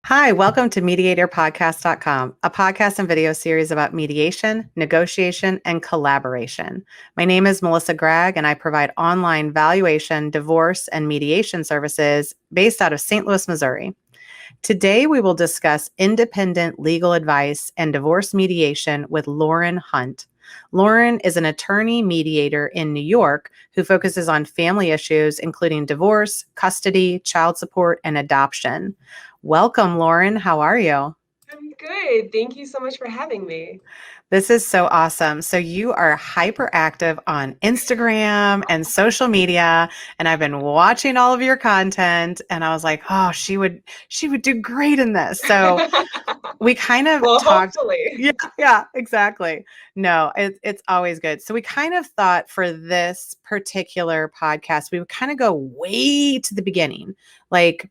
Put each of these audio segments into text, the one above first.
Hi, welcome to MediatorPodcast.com, a podcast and video series about mediation, negotiation, and collaboration. My name is Melissa Gragg, and I provide online valuation, divorce, and mediation services based out of St. Louis, Missouri. Today, we will discuss independent legal advice and divorce mediation with Lauren Hunt. Lauren is an attorney mediator in New York who focuses on family issues, including divorce, custody, child support, and adoption. Welcome, Lauren. How are you? I'm good. Thank you so much for having me. This is so awesome. So you are hyperactive on Instagram and social media, and I've been watching all of your content, and I was like, oh, she would do great in this. So we kind of Well, talked. hopefully. Yeah, exactly. No, it's always good. So we kind of thought for this particular podcast, we would kind of go way to the beginning, like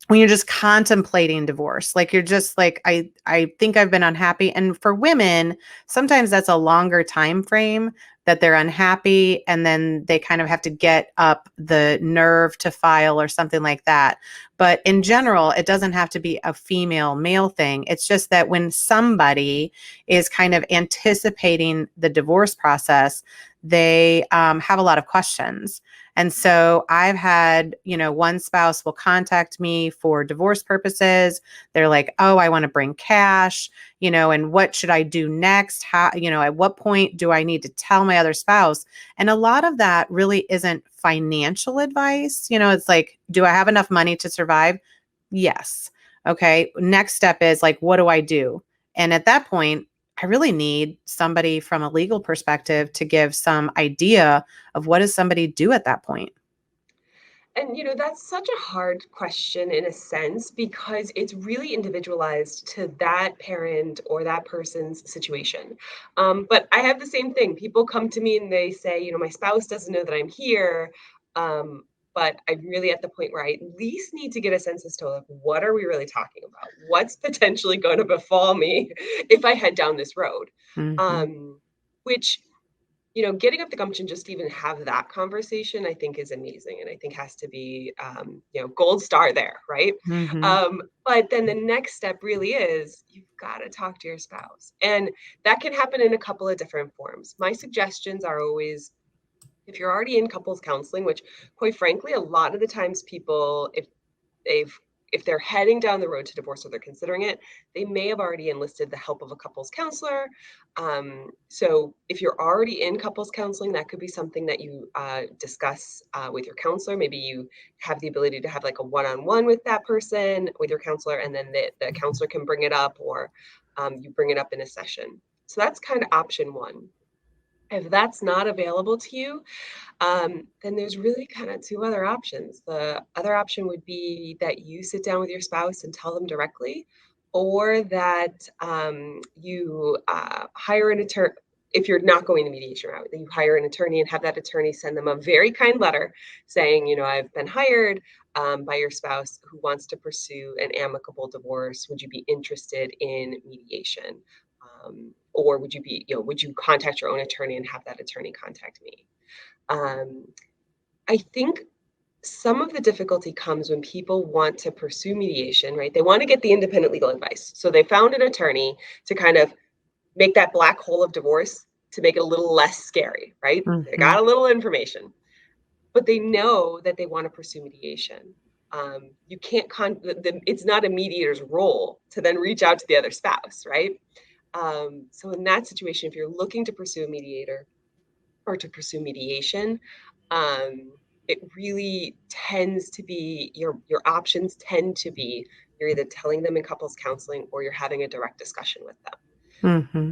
when you're just contemplating divorce, like you're just like, I think I've been unhappy. And for women, sometimes that's a longer time frame that they're unhappy, and then they kind of have to get up the nerve to file or something like that. But in general, it doesn't have to be a female male thing. It's just that when somebody is kind of anticipating the divorce process, they have a lot of questions. And so I've had, one spouse will contact me for divorce purposes. They're like, oh, I want to bring cash, and what should I do next? How, at what point do I need to tell my other spouse? And a lot of that really isn't financial advice. It's like, do I have enough money to survive? Yes. Okay. Next step is like, what do I do? And at that point, I really need somebody from a legal perspective to give some idea of what does somebody do at that point. And, that's such a hard question in a sense because it's really individualized to that parent or that person's situation. But I have the same thing. People come to me and they say, my spouse doesn't know that I'm here. Um, but I'm really at the point where I at least need to get a sense as to like, what are we really talking about? What's potentially going to befall me if I head down this road? Mm-hmm. Which getting up the gumption just to even have that conversation, I think is amazing. And I think has to be, gold star there, right? Mm-hmm. But then the next step really is you've got to talk to your spouse. And that can happen in a couple of different forms. My suggestions are always, if you're already in couples counseling, which quite frankly, a lot of the times people, they've if they're heading down the road to divorce or they're considering it, they may have already enlisted the help of a couples counselor. So if you're already in couples counseling, that could be something that you discuss with your counselor. Maybe you have the ability to have like a one-on-one with that person, with your counselor, and then the counselor can bring it up, or you bring it up in a session. So that's kind of option one. If that's not available to you, then there's really kind of two other options. The other option would be that you sit down with your spouse and tell them directly, or that you hire an attorney. If you're not going the mediation route, then you hire an attorney and have that attorney send them a very kind letter saying, I've been hired by your spouse who wants to pursue an amicable divorce. Would you be interested in mediation? Or would you contact your own attorney and have that attorney contact me? Um, I think some of the difficulty comes when people want to pursue mediation, right? They want to get the independent legal advice. So they found an attorney to kind of make that black hole of divorce to make it a little less scary, right? They Mm-hmm. got a little information, but they know that they want to pursue mediation. You can't, it's not a mediator's role to then reach out to the other spouse, right? So in that situation, if you're looking to pursue a mediator or to pursue mediation, it really tends to be your options tend to be you're either telling them in couples counseling or you're having a direct discussion with them. Mm-hmm.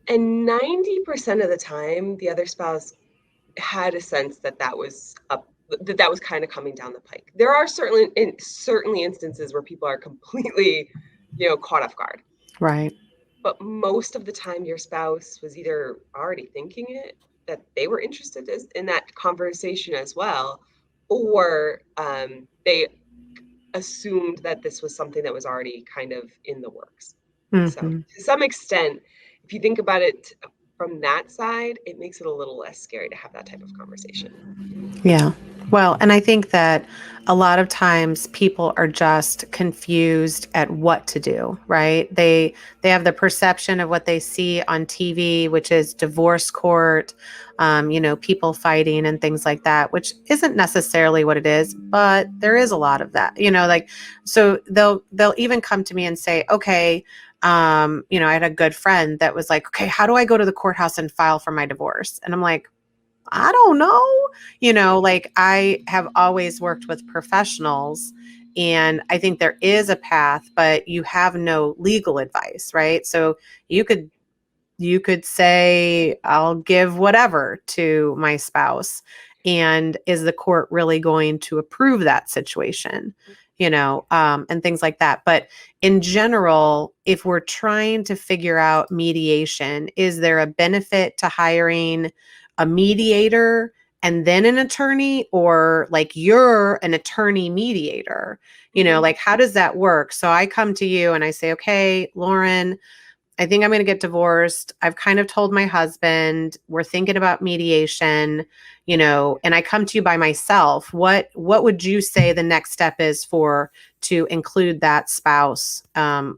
And 90% of the time, the other spouse had a sense that that was kind of coming down the pike. There are certainly instances where people are completely, caught off guard. Right. But most of the time, your spouse was either already thinking it, that they were interested in that conversation as well, or they assumed that this was something that was already kind of in the works. So Mm-hmm. to some extent, if you think about it from that side, it makes it a little less scary to have that type of conversation. Yeah. Well, and I think that a lot of times people are just confused at what to do, right? They have the perception of what they see on TV, which is divorce court, people fighting and things like that, which isn't necessarily what it is, but there is a lot of that, like, so they'll even come to me and say, okay, I had a good friend that was like, okay, how do I go to the courthouse and file for my divorce? And I'm like, I don't know. Like I have always worked with professionals, and I think there is a path, but you have no legal advice, right? So you could say, I'll give whatever to my spouse. And is the court really going to approve that situation? And things like that. But in general, if we're trying to figure out mediation, is there a benefit to hiring a mediator and then an attorney, or like you're an attorney mediator? Like how does that work? So I come to you and I say, okay, Lauren, I think I'm going to get divorced. I've kind of told my husband we're thinking about mediation, and I come to you by myself. What would you say the next step is to include that spouse,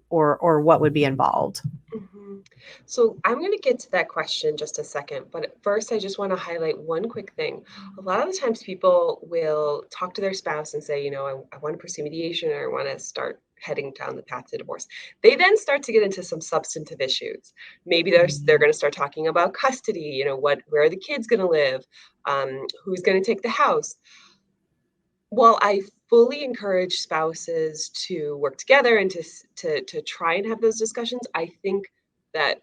or what would be involved? Mhm. So I'm going to get to that question in just a second, but first I just want to highlight one quick thing. A lot of the times people will talk to their spouse and say, I want to pursue mediation, or I want to start heading down the path to divorce. They then start to get into some substantive issues. Maybe they're going to start talking about custody, where are the kids going to live, who's going to take the house. While I fully encourage spouses to work together and to try and have those discussions, I think that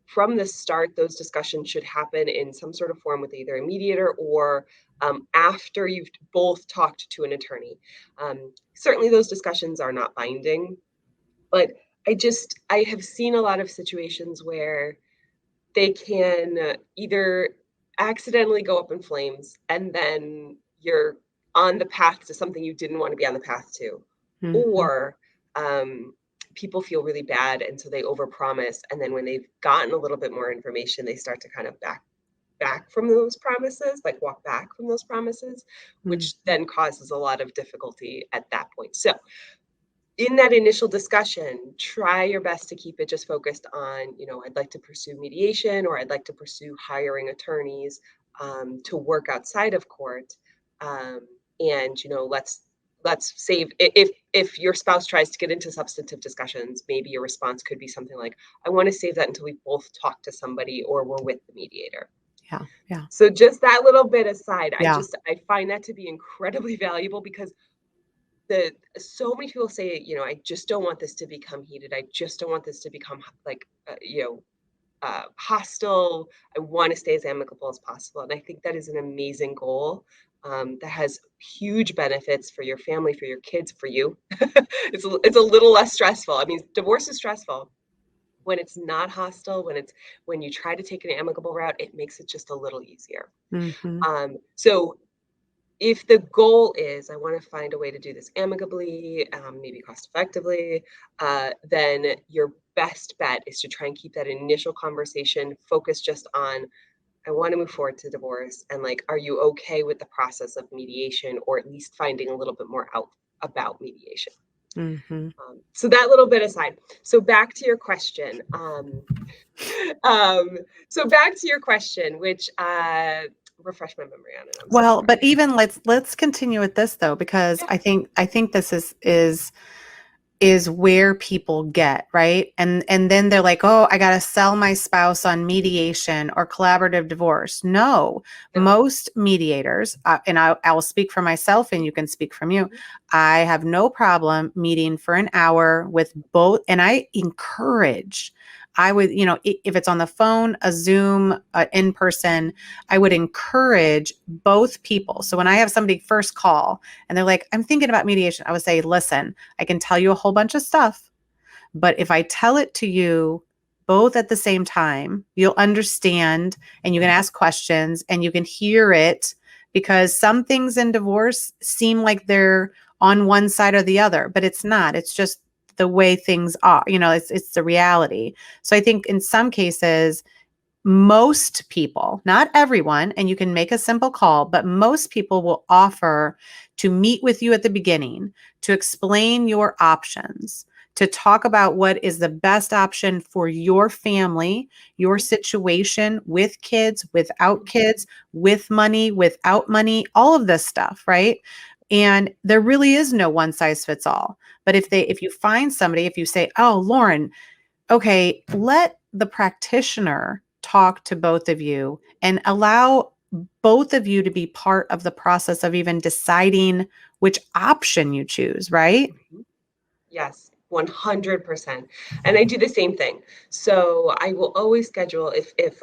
from the start, those discussions should happen in some sort of form with either a mediator or after you've both talked to an attorney. Certainly, those discussions are not binding, but I have seen a lot of situations where they can either accidentally go up in flames, and then you're on the path to something you didn't want to be on the path to, Mhm. or people feel really bad, and so they overpromise, and then when they've gotten a little bit more information, they start to kind of back from those promises, like walk back from those promises, which Mhm. then causes a lot of difficulty at that point. So in that initial discussion, try your best to keep it just focused on, I'd like to pursue mediation, or I'd like to pursue hiring attorneys to work outside of court. Um, and let's save if your spouse tries to get into substantive discussions, maybe your response could be something like, I want to save that until we both talk to somebody or we're with the mediator. Yeah. Yeah. So just that little bit aside, Yeah. I find that to be incredibly valuable, because the so many people say, I just don't want this to become heated. I just don't want this to become like, hostile. I want to stay as amicable as possible. And I think that is an amazing goal that has huge benefits for your family, for your kids, for you. It's a little less stressful. I mean, divorce is stressful. When it's not hostile, when you try to take an amicable route, it makes it just a little easier. Mhm. So if the goal is, I want to find a way to do this amicably, maybe cost effectively, then your best bet is to try and keep that initial conversation focused just on, I want to move forward to divorce. And like, are you okay with the process of mediation, or at least finding a little bit more out about mediation? Mhm. So that little bit aside. So back to your question. Um, so back to your question, which refresh my memory on it. I'm so Well, but sorry. even let's continue with this though, because Yeah. I think this is where people get, right? And then they're like, "Oh, I got to sell my spouse on mediation or collaborative divorce." No. No. Most mediators, and I'll speak for myself and you can speak from you. Mhm. I have no problem meeting for an hour with both, and I would, if it's on the phone, a Zoom, in person, I would encourage both people. So when I have somebody first call and they're like, I'm thinking about mediation, I would say, listen, I can tell you a whole bunch of stuff, but if I tell it to you both at the same time, you'll understand and you can ask questions and you can hear it, because some things in divorce seem like they're on one side or the other, but it's not. It's just the way things are. It's the reality. So I think in some cases most people, not everyone, and you can make a simple call, but most people will offer to meet with you at the beginning, to explain your options, to talk about what is the best option for your family, your situation with kids, without kids, with money, without money, all of this stuff, right? And there really is no one size fits all. But if you find somebody, if you say, "Oh, Lauren, okay, let the practitioner talk to both of you and allow both of you to be part of the process of even deciding which option you choose," right? Mhm. Yes, 100%. And I do the same thing. So I will always schedule if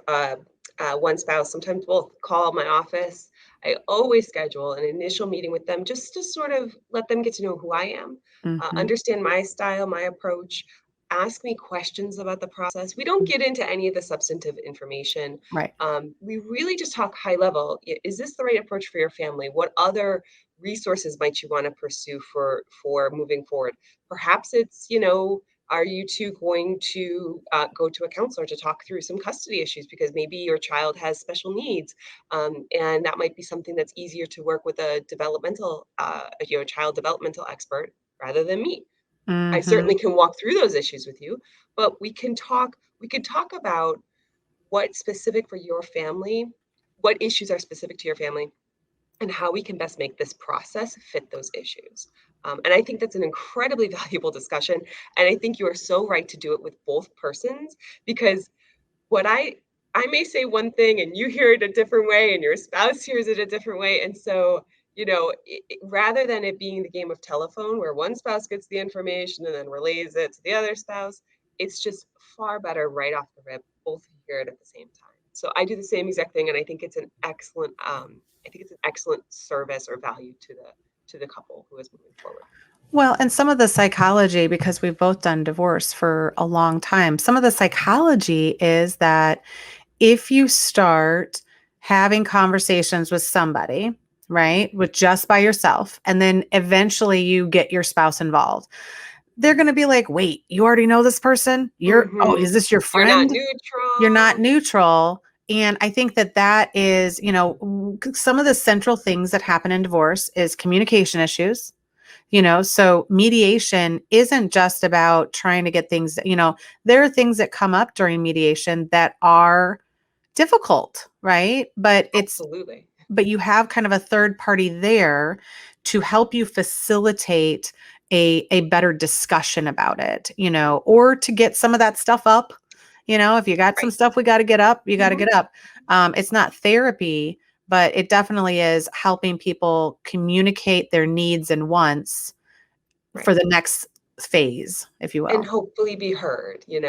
one spouse, sometimes both, call my office. I always schedule an initial meeting with them just to sort of let them get to know who I am, Mhm. understand my style, my approach, ask me questions about the process. We don't get into any of the substantive information. Right. We really just talk high level. Is this the right approach for your family? What other resources might you want to pursue for moving forward? Perhaps it's, are you two going to go to a counselor to talk through some custody issues because maybe your child has special needs, and that might be something that's easier to work with a child developmental expert rather than me. I Mhm. certainly can walk through those issues with you, but we can talk. We can talk about what's specific for your family, what issues are specific to your family, and how we can best make this process fit those issues. And I think that's an incredibly valuable discussion. And I think you are so right to do it with both persons because what I may say one thing and you hear it a different way and your spouse hears it a different way. And so, rather than it being the game of telephone where one spouse gets the information and then relays it to the other spouse, it's just far better right off the rip, both hear it at the same time. So I do the same exact thing, and I think it's an excellent service or value to the couple who is moving forward. Well, and some of the psychology, because we've both done divorce for a long time, some of the psychology is that if you start having conversations with somebody, right, with just by yourself, and then eventually you get your spouse involved, they're going to be like, "Wait, you already know this person? Hmm. Is this your You're not friend? You're not neutral. neutral." And I think that is, some of the central things that happen in divorce is communication issues. So mediation isn't just about trying to get things, there are things that come up during mediation that are difficult, right? Absolutely. But you have kind of a third party there to help you facilitate a better discussion about it, or to get some of that stuff up. If you got some Right. stuff we got to get up, you got to Hmm. get up. It's not therapy, but it definitely is helping people communicate their needs and wants for Right. the next phase, if you And will. hopefully be heard. And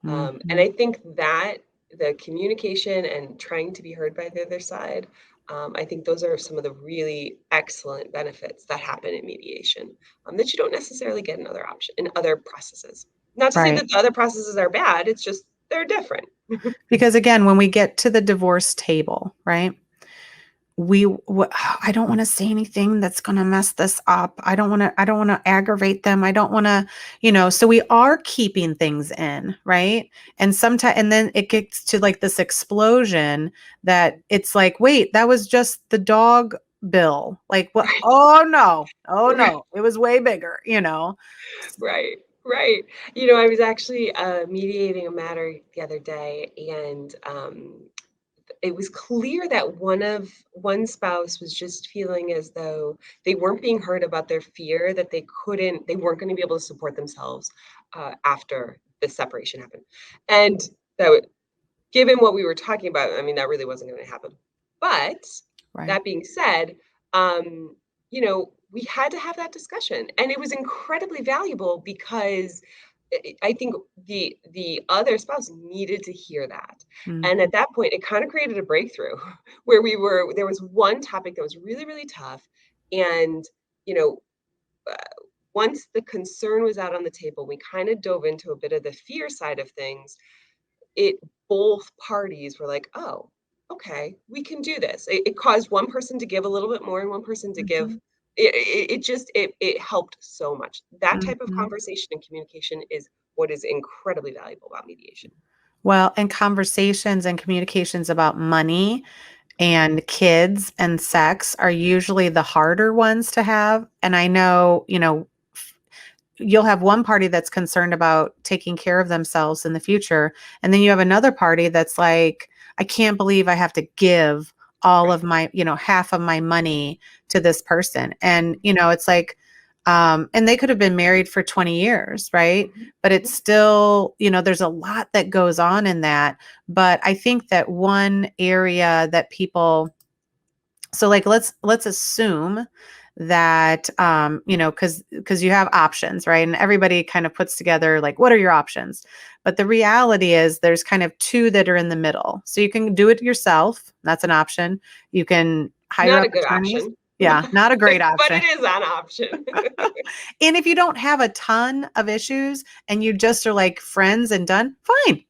Mhm. I think that the communication and trying to be heard by the other side, I think those are some of the really excellent benefits that happen in mediation, that you don't necessarily get in other processes. Not to say Right. that the other processes are bad, it's just they're different. Because again, when we get to the divorce table, right? I don't want to say anything that's going to mess this up. I don't want to aggravate them. I don't want to, so we are keeping things in, right? And sometimes, and then it gets to like this explosion that it's like, wait, that was just the dog bill. Like, what? Right. Oh no. Oh Right. no. It was way bigger. Right, right. I was actually mediating a matter the other day, and it was clear that one spouse was just feeling as though they weren't being heard about their fear that they weren't going to be able to support themselves after the separation happened, and given what we were talking about, I mean, that really wasn't going to happen. But Right. that being said, we had to have that discussion, and it was incredibly valuable because I think the other spouse needed to hear that. And Mhm. at that point, it kind of created a breakthrough where there was one topic that was really, really tough. And, you know, uh, once the concern was out on the table, we kind of dove into a bit of the fear side of things. It Both parties were like, "Oh, okay, we can do this." It caused one person to give a little bit more and one person to give. Mhm. It helped so much. That type of Mhm. conversation and communication is what is incredibly valuable about mediation. Well, and conversations and communications about money and kids and sex are usually the harder ones to have. And I know, you'll have one party that's concerned about taking care of themselves in the future. And then you have another party that's like, I can't believe I have to give all Right. of my, half of my money to this person. And, it's like, and they could have been married for 20 years, right? Mhm. But it's still, there's a lot that goes on in that. But I think that one area that people, so like let's assume that because you have options, right? And everybody kind of puts together like, what are your options? But the reality is there's kind of two that are in the middle. So you can do it yourself. That's an option. You can hire Not up a good attorneys. option, Yeah, not a great but option. it is an option. And if you don't have a ton of issues and you just are like friends and done, fine.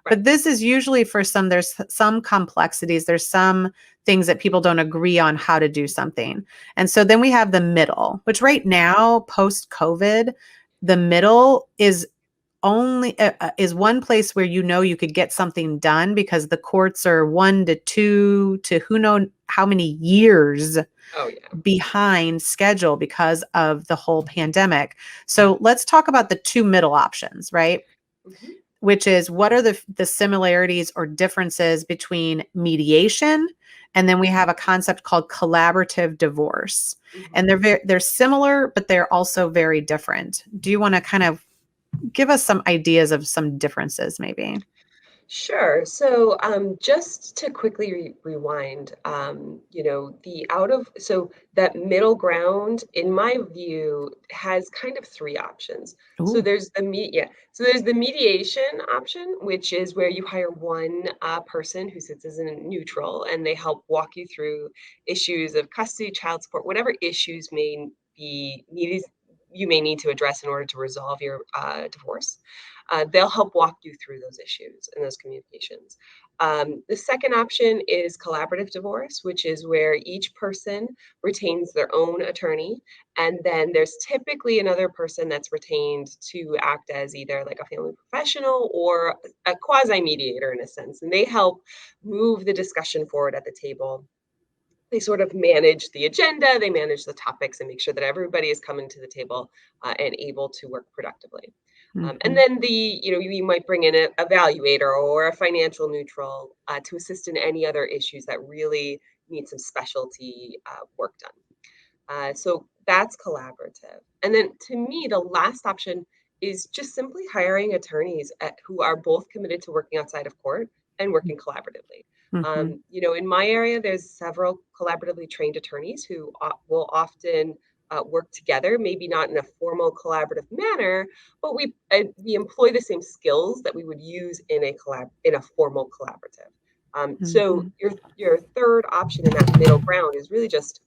Right. But this is usually for there's some complexities. There's some things that people don't agree on how to do something. And so then we have the middle, which right now, post COVID, the middle is only is one place where you could get something done because the courts are 1 to 2 to who knows how many years Oh yeah. behind schedule because of the whole pandemic. So let's talk about the two middle options, right? Mhm. Which is what are the similarities or differences between mediation, and then we have a concept called collaborative divorce. And Mhm. they're similar, but they're also very different. Do you want to kind of give us some ideas of some differences maybe? Sure. So, just to quickly rewind, so that middle ground, in my view, has kind of three options. So Ooh. So there's the mediation option, which is where you hire one person who sits as a neutral, and they help walk you through issues of custody, child support, whatever issues you may need to address in order to resolve your divorce. They'll help walk you through those issues and those communications. The second option is collaborative divorce, which is where each person retains their own attorney. And then there's typically another person that's retained to act as either like a family professional or a quasi mediator in a sense. And they help move the discussion forward at the table. They sort of manage the agenda, they manage the topics, and make sure that everybody is coming to the table and able to work productively. And Mhm. then you might bring in an evaluator or a financial neutral to assist in any other issues that really need some specialty work done. So that's collaborative. And then to me, the last option is just simply hiring attorneys who are both committed to working outside of court and working collaboratively. Mhm. In my area, there's several collaboratively trained attorneys who will often work together, maybe not in a formal collaborative manner, but we employ the same skills that we would use in a formal collaborative. So Mhm. your third option in that middle ground is really just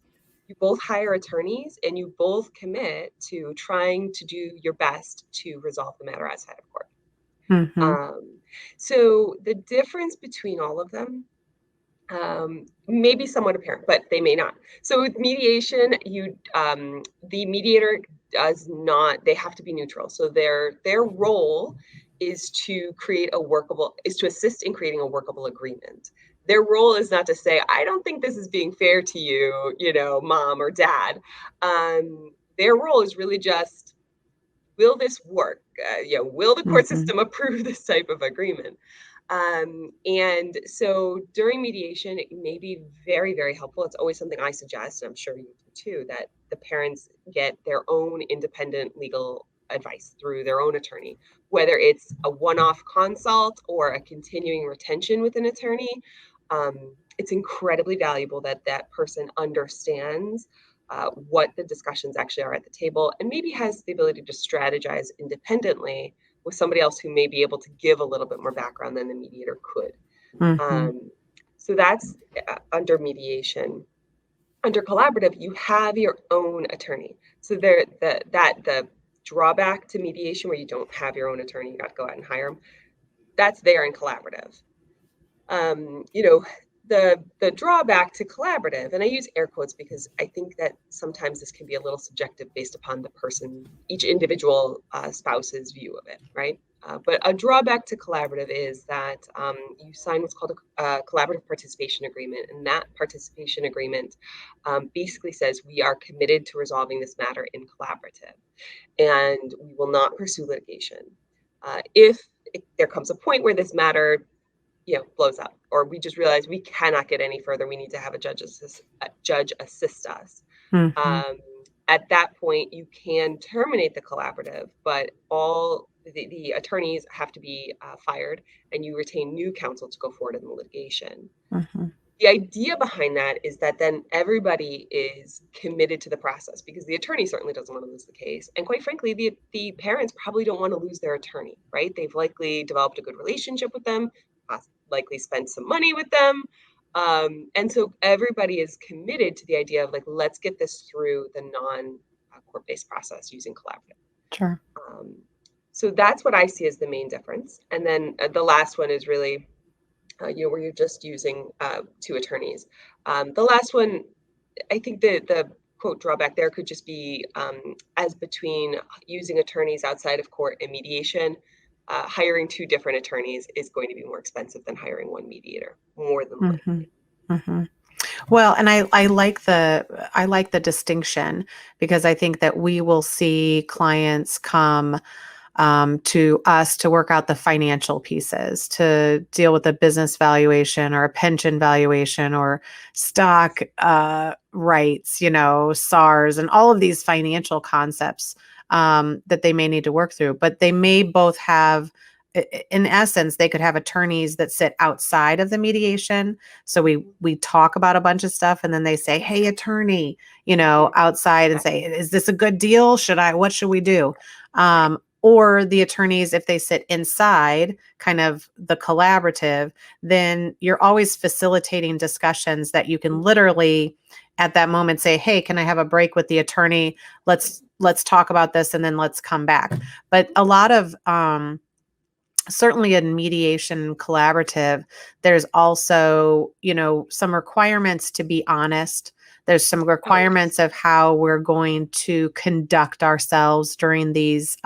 you both hire attorneys and you both commit to trying to do your best to resolve the matter outside of court. Mhm. Um, so the difference between all of them may be somewhat apparent, but they may not. So with mediation, the mediator does not. They have to be neutral. So their role is to assist in creating a workable agreement. Their role is not to say, I don't think this is being fair to you, mom or dad. Their role is really just, will this work? Will the court Mhm. system approve this type of agreement? And so during mediation, it may be very, very helpful. It's always something I suggest, and I'm sure you do too, that the parents get their own independent legal advice through their own attorney, whether it's a one-off consult or a continuing retention with an attorney. It's incredibly valuable that that person understands what the discussions actually are at the table and maybe has the ability to strategize independently with somebody else who may be able to give a little bit more background than the mediator could. Mhm. Um, so that's under mediation. Under collaborative, you have your own attorney. So the drawback to mediation where you don't have your own attorney, you got to go out and hire them. That's there in collaborative. Um, you know, the drawback to collaborative, and I use air quotes because I think that sometimes this can be a little subjective based upon each individual spouse's view of it, right? But a drawback to collaborative is that you sign what's called a collaborative participation agreement. And that participation agreement basically says we are committed to resolving this matter in collaborative and we will not pursue litigation. If there comes a point where this matter blows up, or we just realize we cannot get any further, we need to have a judge assist us. Mhm. At that point, you can terminate the collaborative, but all the attorneys have to be fired, and you retain new counsel to go forward in the litigation. Mhm. The idea behind that is that then everybody is committed to the process because the attorney certainly doesn't want to lose the case. And quite frankly, the parents probably don't want to lose their attorney, right? They've likely developed a good relationship with them, likely spent some money with them. And so everybody is committed to the idea of like, let's get this through the non-court-based process using collaborative. Sure. So that's what I see as the main difference. And then the last one is really where you're just using two attorneys. The last one, I think the quote drawback there could just be as between using attorneys outside of court and mediation, hiring two different attorneys is going to be more expensive than hiring one mediator, more than likely. Well, and I like the distinction because I think that we will see clients come to us to work out the financial pieces, to deal with a business valuation or a pension valuation or stock rights, SARs, and all of these financial concepts that they may need to work through. But they may both have, in essence, they could have attorneys that sit outside of the mediation. So we talk about a bunch of stuff, and then they say, "Hey, attorney," outside, and say, "Is this a good deal? What should we do?" Or the attorneys, if they sit inside kind of the collaborative, then you're always facilitating discussions that you can literally at that moment say, "Hey, can I have a break with the attorney? Let's talk about this and then let's come back." But a lot of certainly in mediation collaborative, there's also, some requirements to be honest. There's some requirements of how we're going to conduct ourselves during these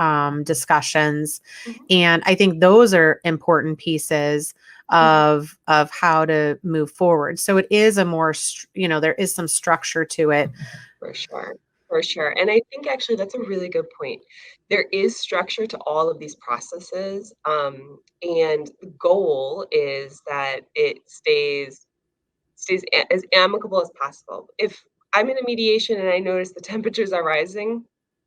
discussions. And I think those are important pieces of how to move forward. So it is a more, there is some structure to it. For sure. For sure. And I think actually that's a really good point. There is structure to all of these processes. And the goal is that it stays as amicable as possible. If I'm in a mediation and I notice the temperatures are rising,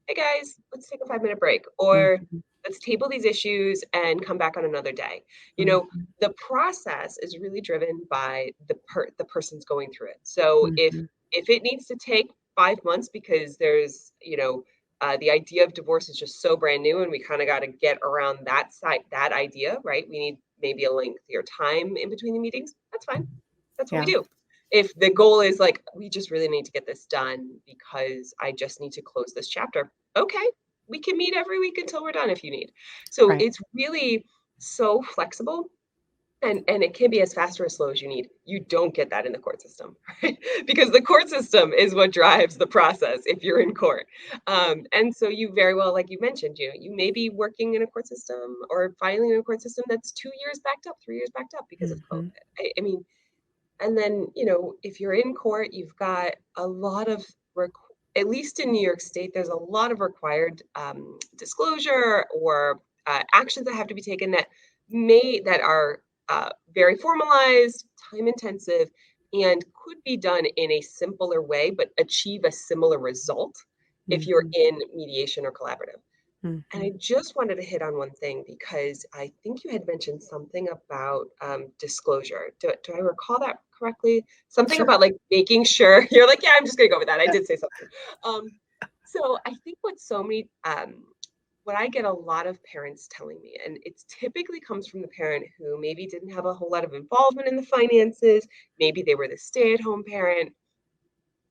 hey guys, let's take a 5-minute break, or Mhm. let's table these issues and come back on another day. Mhm. The process is really driven by the person's going through it. So if Mhm. it needs to take 5 months because there's the idea of divorce is just so brand new and we kind of got to get around that idea, right? We need maybe a lengthier time in between the meetings. That's fine. That's what we Yeah. do. If the goal is like, we just really need to get this done because I just need to close this chapter. Okay, we can meet every week until we're done if you need. So Right. it's really so flexible and it can be as fast or as slow as you need. You don't get that in the court system, right? Because the court system is what drives the process if you're in court. And so you very well, like you mentioned, you may be working in a court system or filing in a court system that's 2 years backed up, 3 years backed up because of COVID. Mhm. I mean, and then, if you're in court, you've got a lot of, at least in New York State, there's a lot of required disclosure or actions that have to be taken that are very formalized, time intensive, and could be done in a simpler way, but achieve a similar result if you're Mhm. in mediation or collaborative. And I Mhm. just wanted to hit on one thing because I think you had mentioned something about disclosure. Do I recall that correctly? Something Sure. about like making sure you're like, yeah, I'm just gonna go with that. I did say something. Um, so I think what I get a lot of parents telling me, and it typically comes from the parent who maybe didn't have a whole lot of involvement in the finances, maybe they were the stay-at-home parent.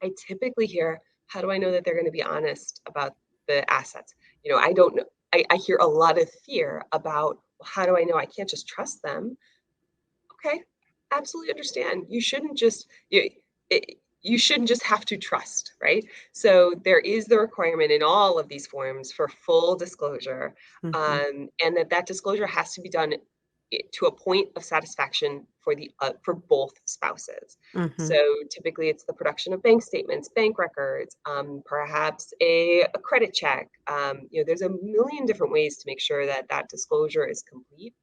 I typically hear, how do I know that they're going to be honest about the assets? I don't know. I hear a lot of fear about, well, how do I know? I can't just trust them. Okay, absolutely understand. You shouldn't just, you shouldn't just have to trust, right? So there is the requirement in all of these forms for full disclosure, Mhm. and that disclosure has to be done to a point of satisfaction for both spouses. So Mhm. typically, it's the production of bank statements, bank records, perhaps a credit check. There's a million different ways to make sure that that disclosure is complete,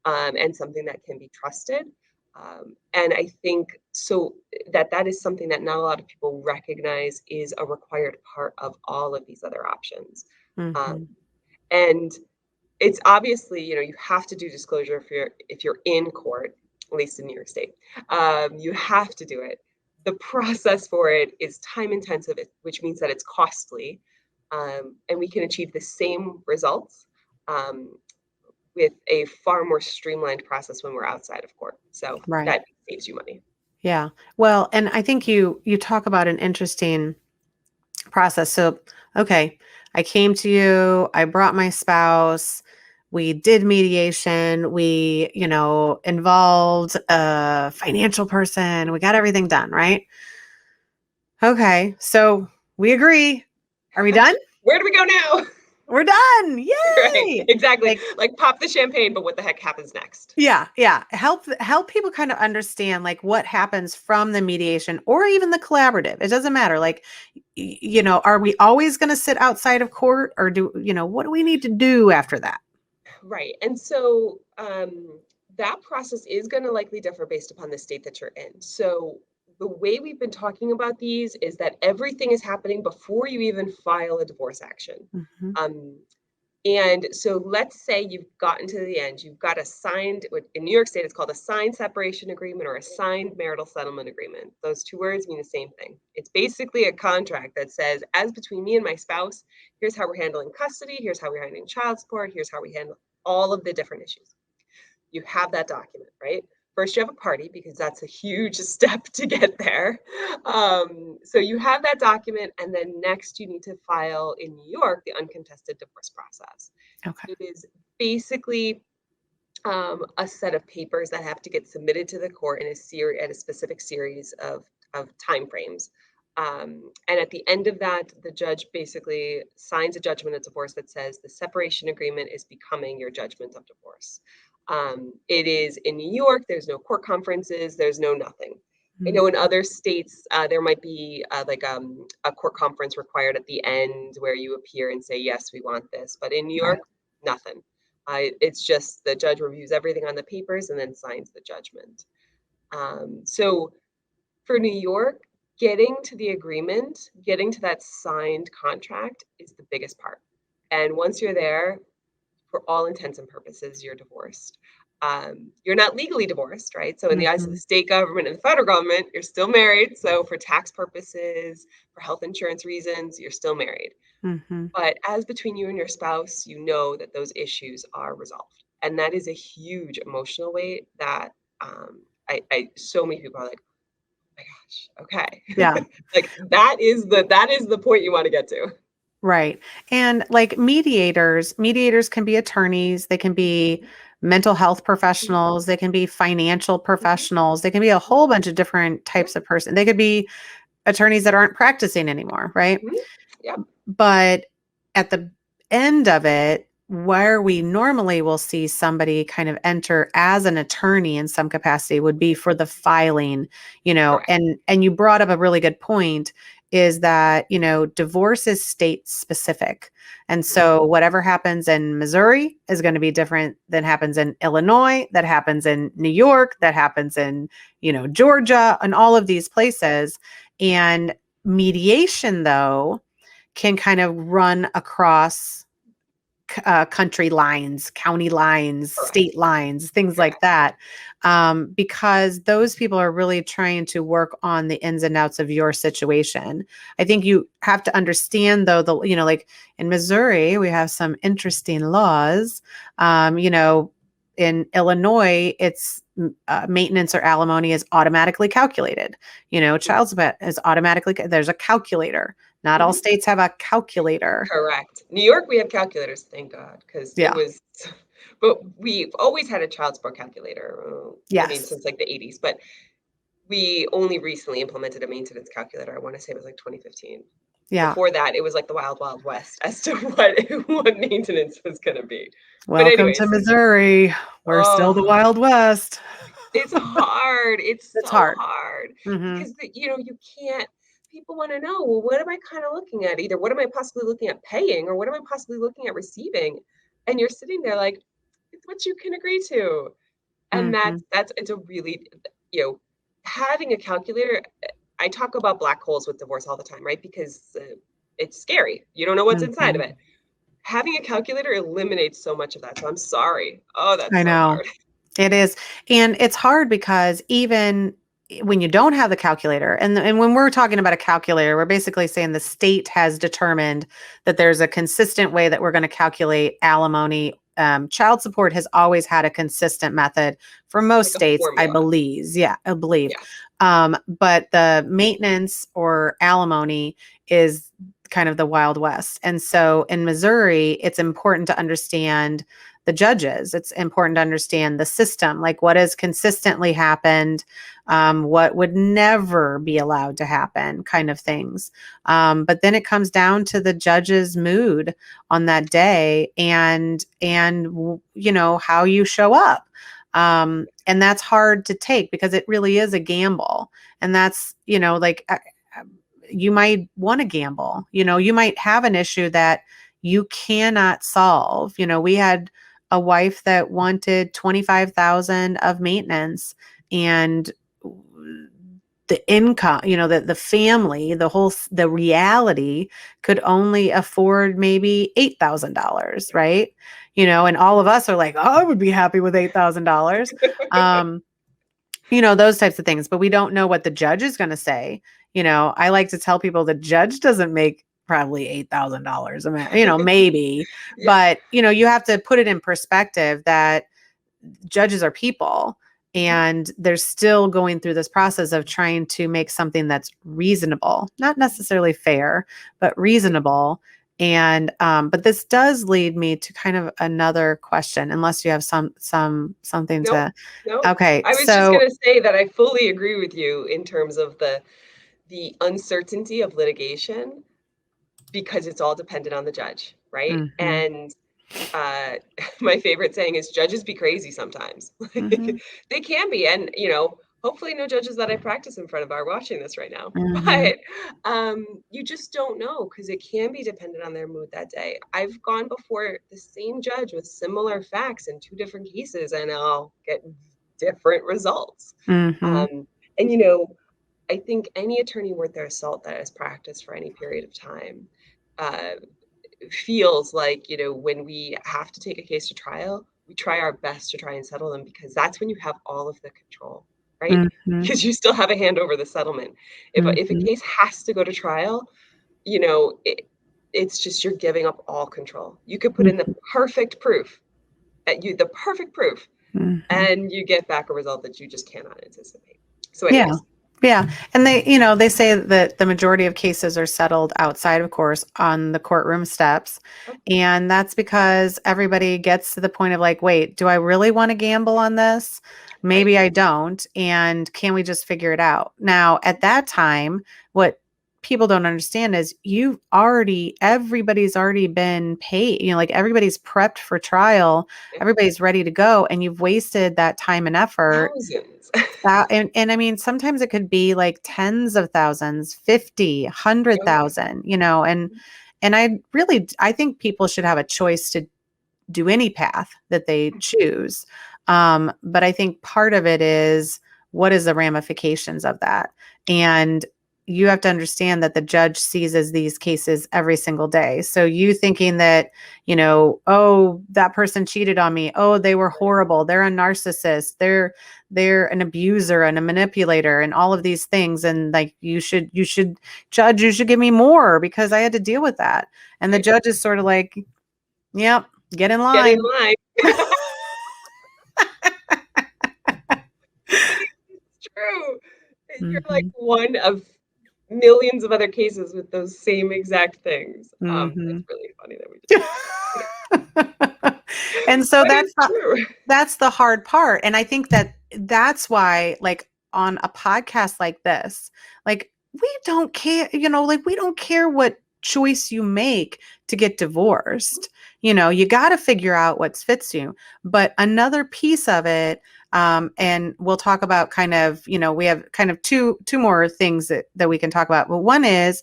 and something that can be trusted. And I think so that is something that not a lot of people recognize is a required part of all of these other options. Um, Mhm. and it's obviously, you have to do disclosure if you're in court, at least in New York State. You have to do it. The process for it is time intensive, which means that it's costly, and we can achieve the same results, um, with a far more streamlined process when we're outside of court. So Right. that saves you money. Yeah. Well, and I think you talk about an interesting process. So, okay, I came to you, I brought my spouse, we did mediation, we, involved a financial person, we got everything done, right? Okay. So, we agree. Are we done? Where do we go now? We're done. Right, Yay! exactly. Like, Like pop the champagne, but what the heck happens next? yeah, yeah. Help people kind of understand like what happens from the mediation or even the collaborative. It doesn't matter. Like, are we always going to sit outside of court or what do we need to do after that? Right. And so that process is going to likely differ based upon the state that you're in. So the way we've been talking about these is that everything is happening before you even file a divorce action. Hmm. Um, and so let's say you've gotten to the end, you've got a signed, in New York State, it's called a signed separation agreement or a signed marital settlement agreement. Those two words mean the same thing. It's basically a contract that says, as between me and my spouse, here's how we're handling custody, here's how we're handling child support, here's how we handle all of the different issues. You have that document, right? First, you have a party because that's a huge step to get there. So you have that document, and then next you need to file in New York the uncontested divorce process. Okay. It is basically a set of papers that have to get submitted to the court in at a specific series of time frames. And at the end of that, the judge basically signs a judgment of divorce that says the separation agreement is becoming your judgment of divorce. It is in New York, there's no court conferences, there's no nothing. I Mm. know in other states, there might be a court conference required at the end where you appear and say, yes, we want this. But in New Right. York, nothing. It's just the judge reviews everything on the papers and then signs the judgment. So for New York, getting to the agreement, getting to that signed contract is the biggest part. And once you're there, for all intents and purposes, you're divorced. You're not legally divorced, right? So in the eyes of the Mhm. state government and the federal government, you're still married. So for tax purposes, for health insurance reasons, you're still married. Mhm. But as between you and your spouse, you know that those issues are resolved. And that is a huge emotional weight that so many people are like, oh my gosh, Yeah. okay. Like that is the point you want to get to. Right. And like mediators can be attorneys, they can be mental health Mhm, professionals, they can be financial mhm, professionals, they can be a whole bunch of different yep, types of person. They could be attorneys that aren't practicing anymore, right? mhm, yep, But at the end of it, where we normally will see somebody kind of enter as an attorney in some capacity would be for the filing, correct. and you brought up a really good point is that, divorce is state specific. And Mhm, so whatever happens in Missouri is going to be different than happens in Illinois, that happens in New York, that happens in, Georgia, and all of these places. And mediation, though, can kind of run across country lines, county lines, correct, state lines, things like correct. that, because those people are really trying to work on the ins and outs of your situation. I think you have to understand, though, like in Missouri, we have some interesting laws. In Illinois, it's maintenance or alimony is automatically calculated. Child support is automatically, there's a calculator. Not all Mhm. states have a calculator. Correct. New York, we have calculators, thank God, because it Yeah. was but we've always had a child support calculator, I mean, Yes. since, like, the '80s, but we only recently implemented a maintenance calculator. I want to say it was like 2015. Yeah. Before that, it was like the wild, wild west as to what maintenance was going to be. But Welcome to anyways, Missouri. We're still the oh, Wild West. it's hard. It's It's so hard. hard Hmm. because you can't. People want to know, well, what am I kind of looking at? Either what am I possibly looking at paying, or what am I possibly looking at receiving? And you're sitting there like, it's what you can agree to. And Hmm. that's it's a really, having a calculator. I talk about black holes with divorce all the time, right? Because it's scary. You don't know what's inside of Hmm. it. Having a calculator eliminates so much of that. So I'm sorry. Oh, that's I so know. hard. It is. And it's hard because even when you don't have the calculator, and when we're talking about a calculator, we're basically saying the state has determined that there's a consistent way that we're going to calculate alimony. Child support has always had a consistent method for most Like a states, I formula. believe. Yeah, I believe. Yeah. But the maintenance or alimony is kind of the Wild West. And so in Missouri, it's important to understand the judges. It's important to understand the system, like what has consistently happened, what would never be allowed to happen, kind of things. But then it comes down to the judge's mood on that day, and how you show up. And that's hard to take because it really is a gamble. And that's, like you might want to gamble. You might have an issue that you cannot solve. We had a wife that wanted 25,000 of maintenance, and the income, the family, the reality could only afford maybe $8,000, right? And all of us are like, oh, I would be happy with $8,000. Those types of things, but we don't know what the judge is going to say. I like to tell people the judge doesn't make probably $8,000 a minute, maybe, Yeah. but you have to put it in perspective that judges are people, and they're still going through this process of trying to make something that's reasonable, not necessarily fair, but reasonable. And but this does lead me to kind of another question, unless you have something Nope. to. Nope. Okay, I was just so. gonna say that I fully agree with you in terms of the uncertainty of litigation because it's all dependent on the judge, right? Mhm, And uh, my favorite saying is judges be crazy sometimes. mhm, They can be. And, hopefully no judges that I practice in front of are watching this right now. mhm, But you just don't know because it can be dependent on their mood that day. I've gone before the same judge with similar facts in two different cases, and I'll get different results. mhm, Um, and, I think any attorney worth their salt that has practiced for any period of time uh, feels like, when we have to take a case to trial, we try our best to try and settle them because that's when you have all of the control, right? mhm, Because you still have a hand over the settlement. If a mhm, case has to go to trial, it's just you're giving up all control. You could put in mhm, the perfect proof, mhm. and you get back a result that you just cannot anticipate. So, Yeah. anyways, Yeah. And they say that the majority of cases are settled outside, of course, on the courtroom steps. oh, And that's because everybody gets to the point of like, wait, do I really want to gamble on this? right, Maybe I don't. And can we just figure it out? Now, at that time, what people don't understand is everybody's already been paid, like everybody's prepped for trial, yeah, everybody's ready to go, and you've wasted that time and effort. thousands. And I mean, sometimes it could be like tens of thousands, 50, Oh yeah. 100,000, and I think people should have a choice to do any path that they choose. But I think part of it is, what is the ramifications of that? And you have to understand that the judge seizes these cases every single day. So you thinking that, oh, that person cheated on me. Oh, they were horrible. They're a narcissist. They're an abuser and a manipulator and all of these things. And like, judge, you should give me more because I had to deal with that. And the Right. judge is sort of like, yep, get in Get in line. line. It's true. You're like Mhm, one of millions of other cases with those same exact things. It's mhm. really funny that we just And so but that's it's true. the hard part. And I think that that's why, like, on a podcast like this, like we don't care, like we don't care what choice you make to get divorced. You got to figure out what fits you. But another piece of it, and we'll talk about kind of, we have kind of two more things that we can talk about. But one is,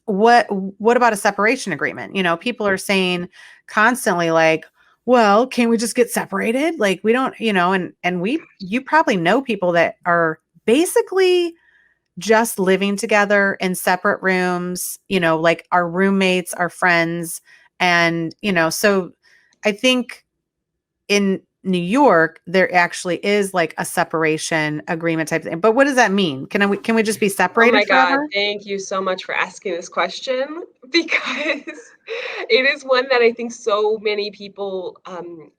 what about a separation agreement? People are saying constantly like, well, can we just get separated? Like we don't, and you probably know people that are basically just living together in separate rooms, like our roommates, our friends. And, so I think in New York, there actually is like a separation agreement type thing. But what does that mean? Can we just be Oh separated my God, forever? thank you so much for asking this question because it is one that I think so many people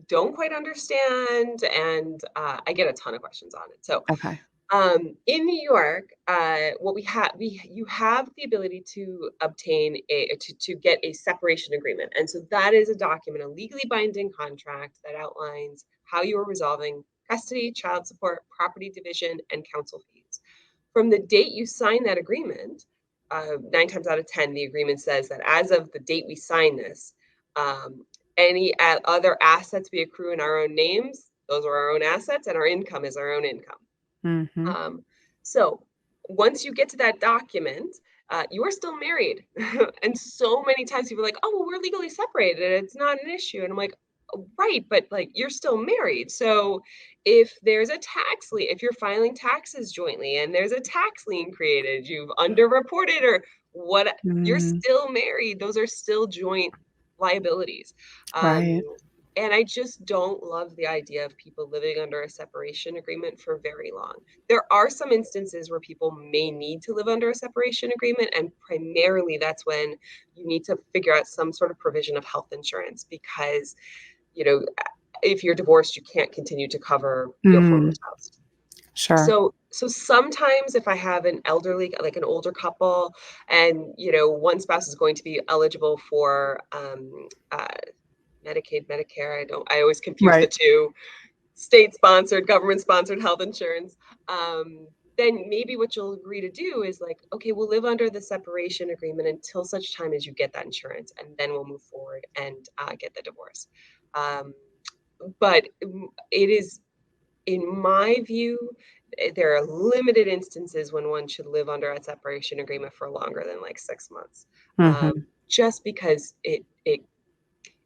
don't quite understand, and I get a ton of questions on it. So, Okay. in New York, what you have the ability to obtain to get a separation agreement, and so that is a document, a legally binding contract that outlines how you are resolving custody, child support, property division, and counsel fees. From the date you sign that agreement, 9 times out of 10, the agreement says that as of the date we sign this, um, any other assets we accrue in our own names, those are our own assets, and our income is our own income. Mm-hmm. So once you get to that document, you are still married. And so many times people are like, oh, well, we're legally separated. It's not an issue. And I'm like, "Oh, right, but like you're still married. So if there's a tax lien, if you're filing taxes jointly and there's a tax lien created, you've underreported or what, you're Mm, still married. Those are still joint liabilities. right. And I just don't love the idea of people living under a separation agreement for very long. There are some instances where people may need to live under a separation agreement, and primarily that's when you need to figure out some sort of provision of health insurance because, you know, if you're divorced, you can't continue to cover your former Mm, spouse. sure. So sometimes if I have an elderly, like an older couple, and one spouse is going to be eligible for Medicaid, Medicare, I always confuse the Right. two, state-sponsored, government-sponsored health insurance, then maybe what you'll agree to do is like, okay, we'll live under the separation agreement until such time as you get that insurance, and then we'll move forward and get the divorce. Um, but it is, in my view, there are limited instances when one should live under a separation agreement for longer than like 6 months, Mm-hmm. just because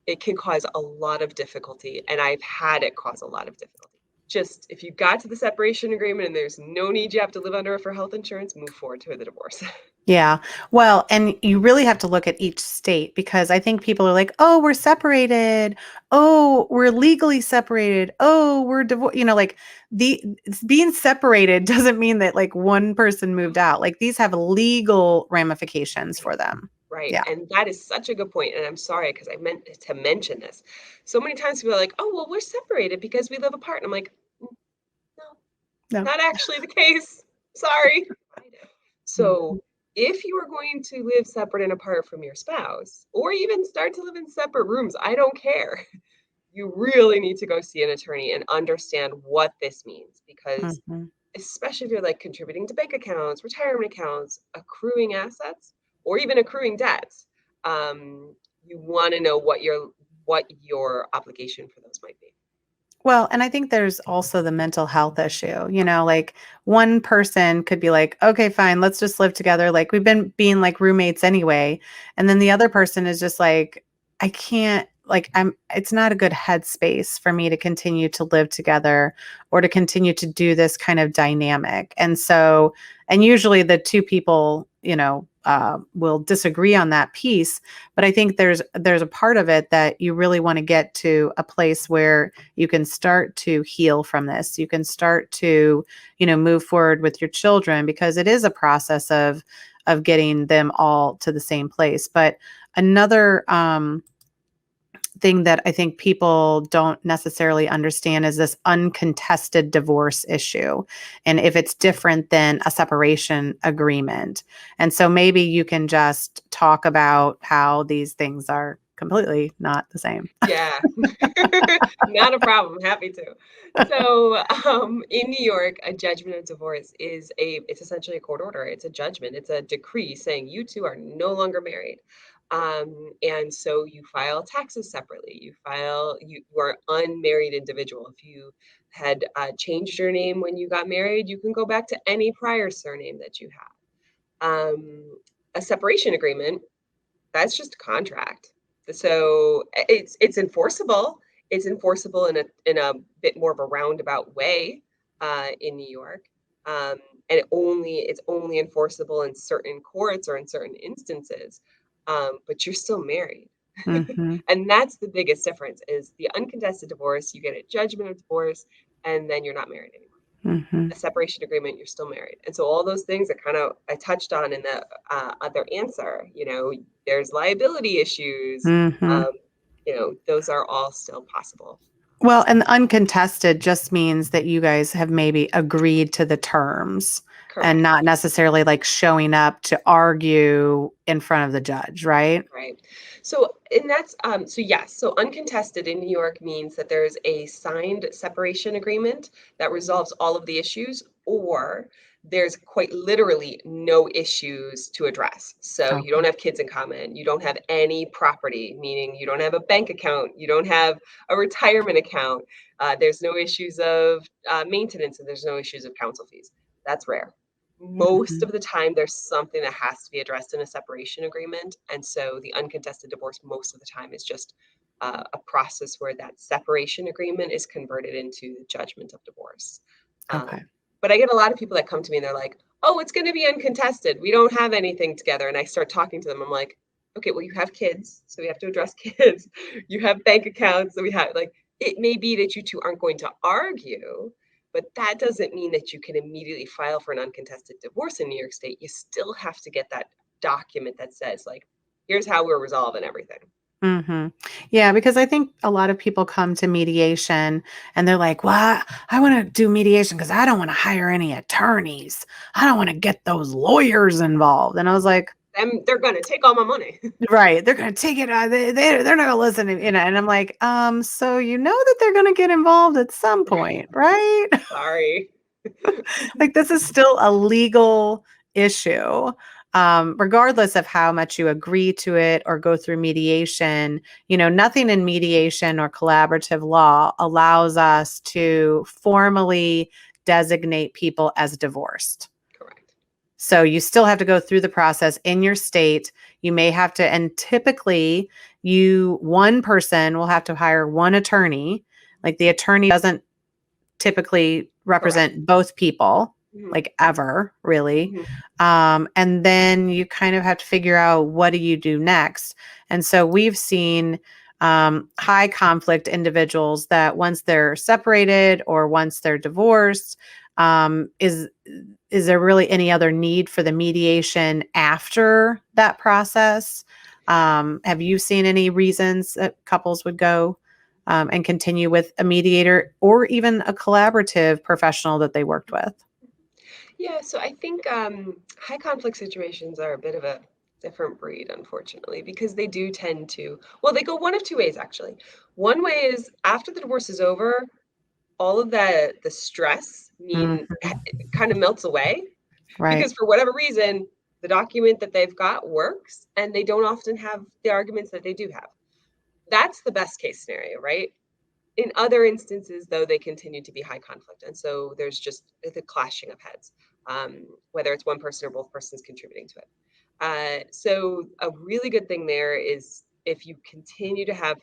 it can cause a lot of difficulty, and I've had it cause a lot of difficulty. Just if you got to the separation agreement and there's no need you have to live under it for health insurance, move forward to the divorce. Yeah. Well, and you really have to look at each state because I think people are like, oh, we're separated. Oh, we're legally separated. Oh, we're divorced. Like being separated doesn't mean that like one person moved out. Like these have legal ramifications for them. Right. Yeah. And that is such a good point. And I'm sorry because I meant to mention this. So many times people are like, oh, well, we're separated because we live apart. And I'm like, "Mm, no, No. not actually the case. Sorry. So Mhm. if you are going to live separate and apart from your spouse, or even start to live in separate rooms, I don't care. You really need to go see an attorney and understand what this means because Mhm. especially if you're like contributing to bank accounts, retirement accounts, accruing assets, or even accruing debts, you want to know what your obligation for those might be. Well, and I think there's also the mental health issue, like one person could be like, okay, fine, let's just live together. Like we've been being like roommates anyway. And then the other person is just like, I can't, like, it's not a good headspace for me to continue to live together or to continue to do this kind of dynamic. And so, and usually the two people, will disagree on that piece. But I think there's a part of it that you really want to get to a place where you can start to heal from this. You can start to, move forward with your children because it is a process of getting them all to the same place. But another thing that I think people don't necessarily understand is this uncontested divorce issue and if it's different than a separation agreement. And so maybe you can just talk about how these things are completely not the same. Yeah, not a problem. Happy to. So, in New York, a judgment of divorce it's essentially a court order. It's a judgment. It's a decree saying you two are no longer married. And so you file taxes separately. You are unmarried individual. If you had changed your name when you got married, you can go back to any prior surname that you have. A separation agreement, that's just a contract. So it's enforceable. It's enforceable in a bit more of a roundabout way in New York, and it's only enforceable in certain courts or in certain instances. But you're still married, Hmm. and that's the biggest difference. Is the uncontested divorce, you get a judgment of divorce, and then you're not married anymore. Hmm. A separation agreement, you're still married. And so all those things that I touched on in the other answer, there's liability issues, Hmm. um, those are all still possible. Well, and the uncontested just means that you guys have maybe agreed to the terms and Correct. not necessarily like showing up to argue in front of the judge, right? Right. So, and that's so yes. So uncontested in New York means that there's a signed separation agreement that resolves all of the issues, or there's quite literally no issues to address. So you don't Okay. have kids in common, you don't have any property, meaning you don't have a bank account, you don't have a retirement account. There's no issues of maintenance, and there's no issues of counsel fees. That's rare. Most Hmm. of the time there's something that has to be addressed in a separation agreement, and so the uncontested divorce most of the time is just a process where that separation agreement is converted into the judgment of divorce. Okay. But I get a lot of people that come to me and they're like, oh, it's going to be uncontested, we don't have anything together, and I start talking to them. I'm like, okay, well, you have kids, so we have to address kids. You have bank accounts, so we have, like, it may be that you two aren't going to argue, but that doesn't mean that you can immediately file for an uncontested divorce in New York State. You still have to get that document that says, like, here's how we're resolving everything. Hmm. Yeah, because I think a lot of people come to mediation and they're like, well, I want to do mediation because I don't want to hire any attorneys. I don't want to get those lawyers involved. And I was like, They're going to take all my money. right, they're going to take it. They're not going to listen to, and I'm like, so you know that they're going to get involved at some point, right? Sorry. Like this is still a legal issue. Regardless of how much you agree to it or go through mediation, nothing in mediation or collaborative law allows us to formally designate people as divorced. Correct. So you still have to go through the process in your state. You may have to, and typically one person will have to hire one attorney. Like the attorney doesn't typically Correct. represent both people, Mhm. like ever, really. Mhm. And then you kind of have to figure out what do you do next. And so we've seen high conflict individuals that once they're separated or once they're divorced, is there really any other need for the mediation after that process? Have you seen any reasons that couples would go and continue with a mediator or even a collaborative professional that they worked with? Yeah, so I think high conflict situations are a bit of a different breed, unfortunately, because they do tend to, well, they go one of two ways, actually. One way is after the divorce is over, all of the stress Mhm. kind of melts away, Right. because for whatever reason, the document that they've got works, and they don't often have the arguments that they do have. That's the best case scenario, right? In other instances, though, they continue to be high conflict. And so there's just the clashing of heads, whether it's one person or both persons contributing to it. So a really good thing there is if you continue to have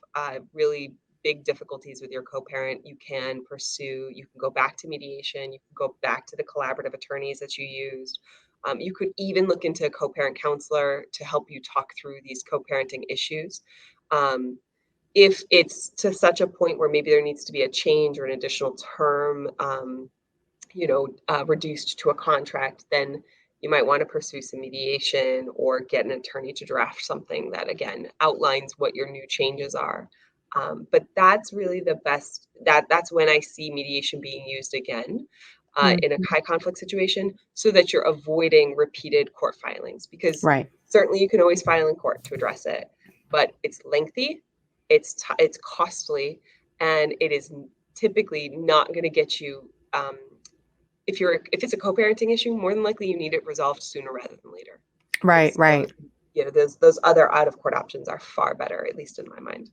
really big difficulties with your co-parent, you can go back to mediation, you can go back to the collaborative attorneys that you used. You could even look into a co-parent counselor to help you talk through these co-parenting issues. Um, if it's to such a point where maybe there needs to be a change or an additional term, reduced to a contract, then you might want to pursue some mediation or get an attorney to draft something that again outlines what your new changes are. But that's really the best. That's when I see mediation being used again in a Mhm. high conflict situation, so that you're avoiding repeated court filings. Because Right. certainly you can always file in court to address it. but it's lengthy, it's costly, and it is typically not going to get you. If it's a co-parenting issue, more than likely you need it resolved sooner rather than later. Right, So, right. those other out of court options are far better, at least in my mind.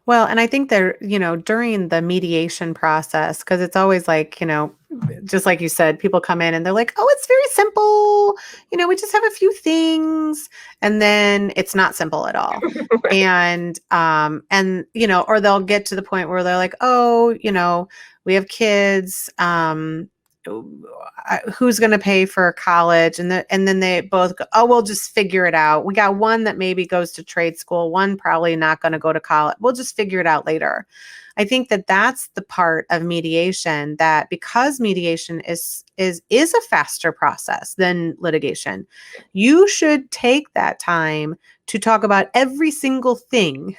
Well, and I think they're, during the mediation process, because it's always like, just like you said, people come in and they're like, oh, it's very simple. We just have a few things. And then it's not simple at all. Right. And, or they'll get to the point where they're like, oh, we have kids. Who's going to pay for college? And then they both go, oh, we'll just figure it out. We got one that maybe goes to trade school, one probably not going to go to college. We'll just figure it out later. I think that that's the part of mediation, that because mediation is a faster process than litigation, you should take that time to talk about every single thing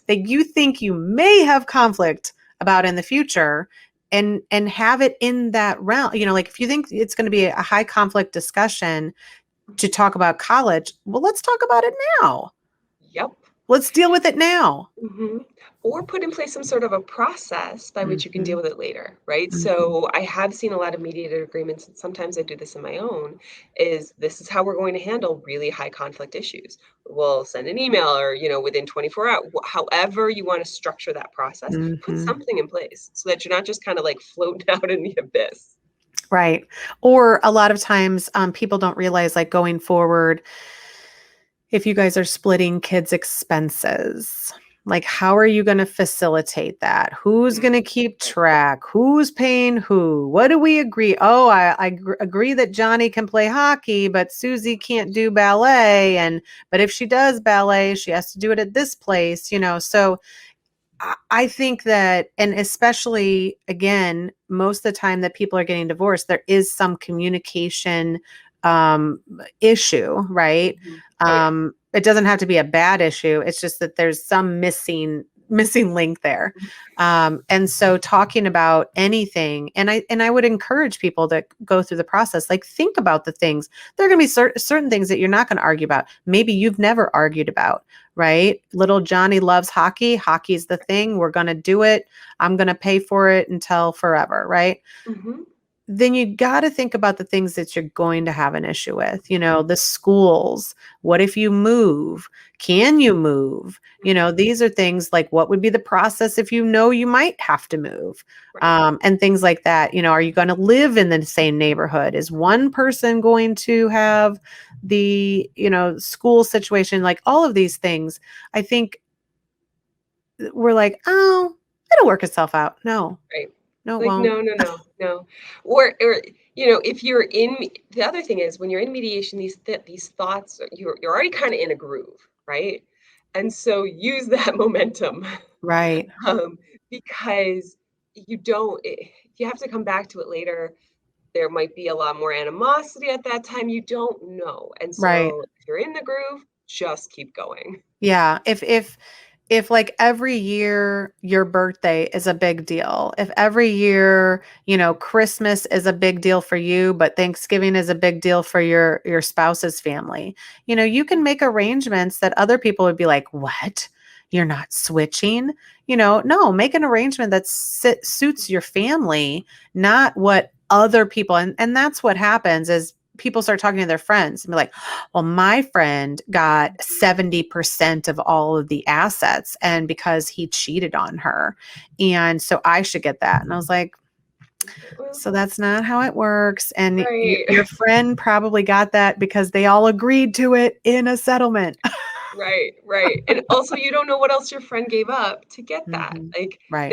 that you think you may have conflict about in the future, and have it in that realm. Like if you think it's going to be a high conflict discussion to talk about college, well, let's talk about it now. Yep. Let's deal with it now. Mm-hmm. Or put in place some sort of a process by which you can deal with it later, right? So I have seen a lot of mediated agreements, and sometimes I do this in my own, this is how we're going to handle really high conflict issues. We'll send an email, or, within 24 hours, however you want to structure that process, put something in place so that you're not just kind of like floating out in the abyss. Right. Or a lot of times people don't realize, like, going forward, if you guys are splitting kids' expenses, like, how are you going to facilitate that? Who's going to keep track? Who's paying who? What do we agree? Oh, I agree that Johnny can play hockey, but Susie can't do ballet. But if she does ballet, she has to do it at this place, So I think that, and especially, again, most of the time that people are getting divorced, there is some communication issue, right? It doesn't have to be a bad issue. It's just that there's some missing link there. And so talking about anything, and I would encourage people to go through the process, like, think about the things. There are going to be certain things that you're not going to argue about. Maybe you've never argued about, right? Little Johnny loves hockey. Hockey's the thing. We're going to do it. I'm going to pay for it until forever, right? Then you got to think about the things that you're going to have an issue with, the schools. What if you move? Can you move? These are things like, what would be the process if you might have to move? And things like that. Are you going to live in the same neighborhood? Is one person going to have the, school situation? Like, all of these things, I think we're like, oh, it'll work itself out. No. Right. No, it Like, won't. no. Or if you're the other thing is, when you're in mediation, these thoughts, you're already kind of in a groove, right? And so use that momentum, Right. because if you have to come back to it later, there might be a lot more animosity at that time. You don't know. And Right. so if you're in the groove, just keep going. Yeah. If like every year your birthday is a big deal, if every year, Christmas is a big deal for you, but Thanksgiving is a big deal for your spouse's family, you can make arrangements that other people would be like, what? You're not switching? No, make an arrangement that suits your family, not what other people. And that's what happens is people start talking to their friends and be like, well, my friend got 70% of all of the assets, and because he cheated on her, and so I should get that. And I was like, so that's not how it works. And Right. your friend probably got that because they all agreed to it in a settlement. Right. And also, you don't know what else your friend gave up to get that. Like, Right.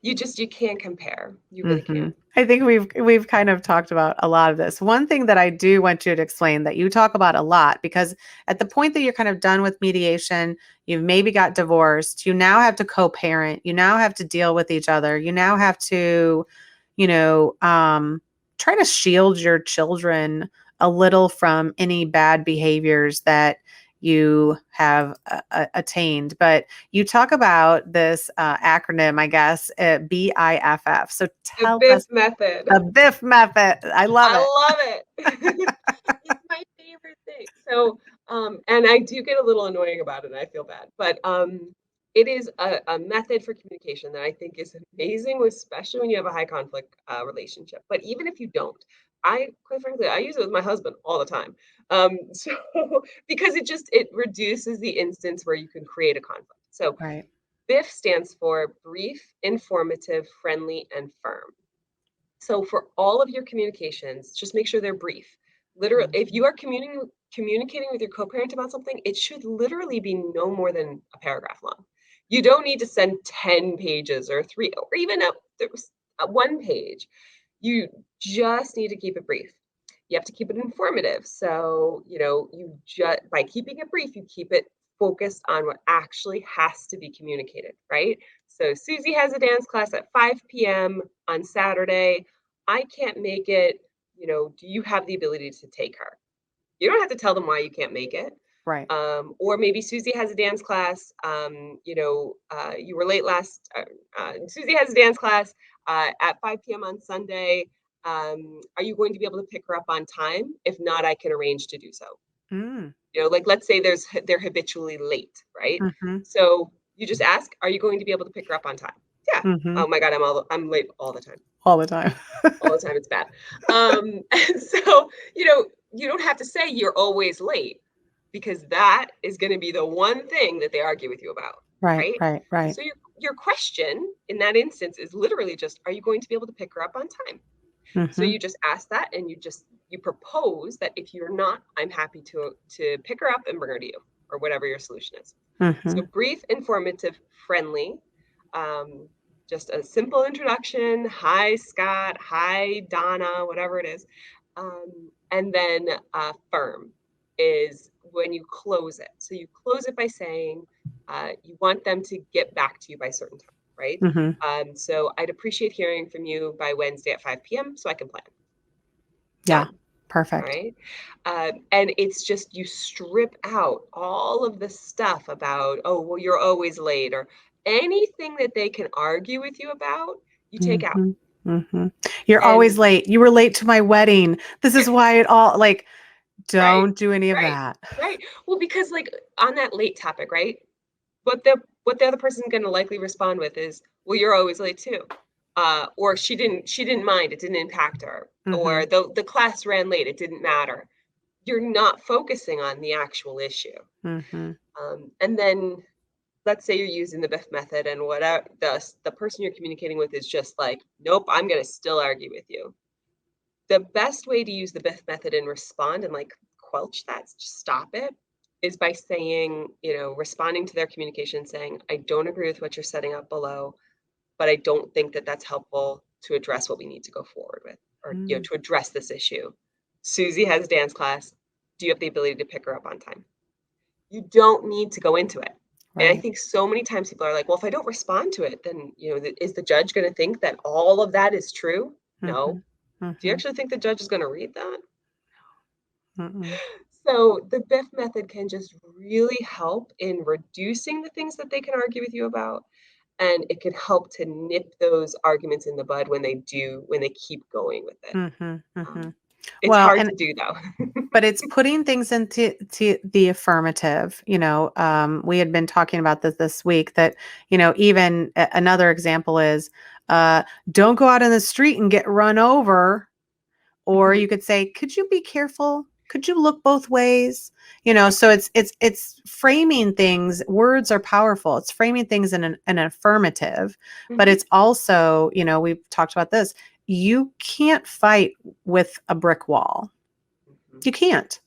you can't compare. You really can't. I think we've kind of talked about a lot of this. One thing that I do want you to explain that you talk about a lot, because at the point that you're kind of done with mediation, you've maybe got divorced, you now have to co-parent, you now have to deal with each other, you now have to, try to shield your children a little from any bad behaviors that you have attained. But you talk about this acronym, I guess, BIFF. So tell us The BIF method. the BIF method. I love it. It's my favorite thing. So, And I do get a little annoying about it, and I feel bad. But it is a method for communication that I think is amazing, especially when you have a high conflict relationship. But even if you don't, quite frankly, I use it with my husband all the time. So because it reduces the instance where you can create a conflict. So Right. BIF stands for brief, informative, friendly, and firm. So for all of your communications, just make sure they're brief. Literally, if you are communicating with your co-parent about something, it should literally be no more than a paragraph long. You don't need to send 10 pages or 3 or even a 1 page. You just need to keep it brief. You have to keep it informative. So, you just by keeping it brief, you keep it focused on what actually has to be communicated, right? So Susie has a dance class at 5 p.m. on Saturday. I can't make it. Do you have the ability to take her? You don't have to tell them why you can't make it. Right. Or maybe Susie has a dance class. You were late last. Susie has a dance class at 5 p.m. on Sunday. Are you going to be able to pick her up on time? If not, I can arrange to do so. Mm. Like let's say they're habitually late, right? Mm-hmm. So you just ask, are you going to be able to pick her up on time? Yeah. Mm-hmm. Oh my God, I'm late all the time. All the time. All the time, it's bad. And so, you don't have to say you're always late because that is going to be the one thing that they argue with you about, Right. right? Right. Right. So your question in that instance is literally just, are you going to be able to pick her up on time? So Mm-hmm. you just ask that and you propose that if you're not, I'm happy to pick her up and bring her to you or whatever your solution is. Mm-hmm. So brief, informative, friendly, just a simple introduction. Hi, Scott. Hi, Donna, whatever it is. And then firm is when you close it. So you close it by saying you want them to get back to you by a certain time, right? Mm-hmm. So I'd appreciate hearing from you by Wednesday at 5 p.m. so I can plan. Yeah. Done. All Perfect. right. And it's just you strip out all of the stuff about, oh, well, you're always late or anything that they can argue with you about, you take out. Mm-hmm. Mm-hmm. You're always And late. You were late to my wedding. This is why it all like, right, don't do any of right, that. right. Well, because like on that late topic, right? What the other person's going to likely respond with is, well, you're always late too. Or she didn't mind, it didn't impact her. Mm-hmm. Or the class ran late, it didn't matter. You're not focusing on the actual issue. Mm-hmm. And then let's say you're using the BIF method and whatever the person you're communicating with is just like, nope, I'm going to still argue with you. The best way to use the BIF method and respond and like quelch that, just stop it, is by saying, responding to their communication saying, I don't agree with what you're setting up below, but I don't think that that's helpful to address what we need to go forward with or, Mm. to address this issue. Susie has dance class. Do you have the ability to pick her up on time? You don't need to go into it. And I Right. think so many times people are like, well, if I don't respond to it, then, is the judge going to think that all of that is true? Mm-hmm. No. Do you Mm-hmm. actually think the judge is going to read that? Mm-mm. So the BIF method can just really help in reducing the things that they can argue with you about. And it can help to nip those arguments in the bud when they keep going with it. Mm-hmm. Mm-hmm. It's Well, hard and to do though. but it's putting things into the affirmative. We had been talking about this week that, even another example is, don't go out in the street and get run over. Or Mhm, you could say, could you be careful? Could you look both ways? So it's framing things. Words are powerful. It's framing things in an affirmative, but mhm, it's also, we've talked about this. You can't fight with a brick wall. mhm. You can't.